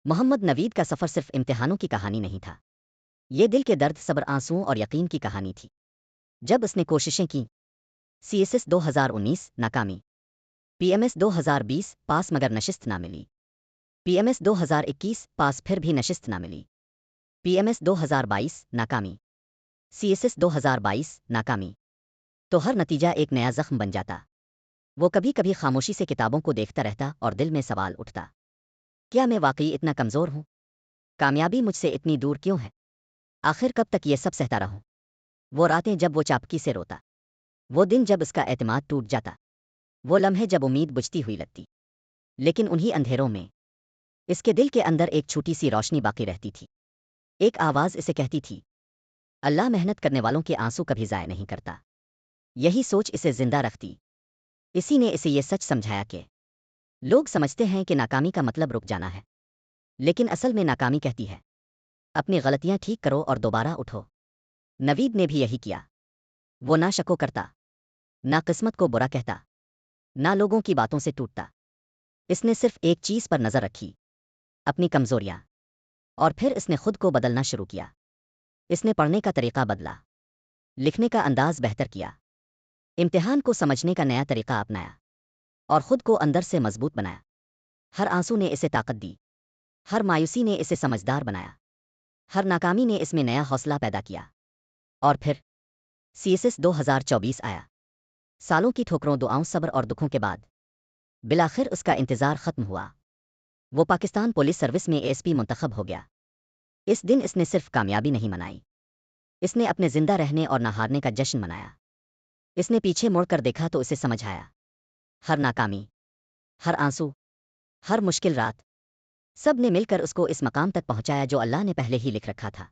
محمد نوید کا سفر صرف امتحانوں کی کہانی نہیں تھا، یہ دل کے درد، صبر، آنسوؤں اور یقین کی کہانی تھی۔ جب اس نے کوششیں کی، CSS 2019 ناکامی، PMS 2020 پاس مگر نشست نہ ملی، PMS 2021 پاس پھر بھی نشست نہ ملی، PMS 2022 ناکامی، CSS 2022 ناکامی، تو ہر نتیجہ ایک نیا زخم بن جاتا۔ وہ کبھی کبھی خاموشی سے کتابوں کو دیکھتا رہتا اور دل میں سوال اٹھتا، کیا میں واقعی اتنا کمزور ہوں؟ کامیابی مجھ سے اتنی دور کیوں ہے؟ آخر کب تک یہ سب سہتا رہوں؟ وہ راتیں جب وہ چاپکی سے روتا، وہ دن جب اس کا اعتماد ٹوٹ جاتا، وہ لمحے جب امید بجھتی ہوئی لگتی، لیکن انہی اندھیروں میں اس کے دل کے اندر ایک چھوٹی سی روشنی باقی رہتی تھی۔ ایک آواز اسے کہتی تھی، اللہ محنت کرنے والوں کے آنسو کبھی ضائع نہیں کرتا۔ یہی سوچ اسے زندہ رکھتی۔ اسی نے اسے یہ سچ سمجھایا کہ لوگ سمجھتے ہیں کہ ناکامی کا مطلب رک جانا ہے، لیکن اصل میں ناکامی کہتی ہے اپنی غلطیاں ٹھیک کرو اور دوبارہ اٹھو۔ نوید نے بھی یہی کیا۔ وہ نہ شکو کرتا، نہ قسمت کو برا کہتا، نہ لوگوں کی باتوں سے ٹوٹتا۔ اس نے صرف ایک چیز پر نظر رکھی، اپنی کمزوریاں، اور پھر اس نے خود کو بدلنا شروع کیا۔ اس نے پڑھنے کا طریقہ بدلا، لکھنے کا انداز بہتر کیا، امتحان کو سمجھنے کا نیا طریقہ اپنایا، اور خود کو اندر سے مضبوط بنایا۔ ہر آنسو نے اسے طاقت دی، ہر مایوسی نے اسے سمجھدار بنایا، ہر ناکامی نے اس میں نیا حوصلہ پیدا کیا۔ اور پھر CSS 2024 آیا۔ سالوں کی ٹھوکروں، دعاؤں، صبر اور دکھوں کے بعد بالآخر اس کا انتظار ختم ہوا۔ وہ پاکستان پولیس سروس میں ASP منتخب ہو گیا۔ اس دن اس نے صرف کامیابی نہیں منائی، اس نے اپنے زندہ رہنے اور نہ ہارنے کا جشن منایا۔ اس نے پیچھے مڑ کر دیکھا تو اسے سمجھ آیا، ہر ناکامی، ہر آنسو، ہر مشکل رات، سب نے مل کر اس کو اس مقام تک پہنچایا جو اللہ نے پہلے ہی لکھ رکھا تھا۔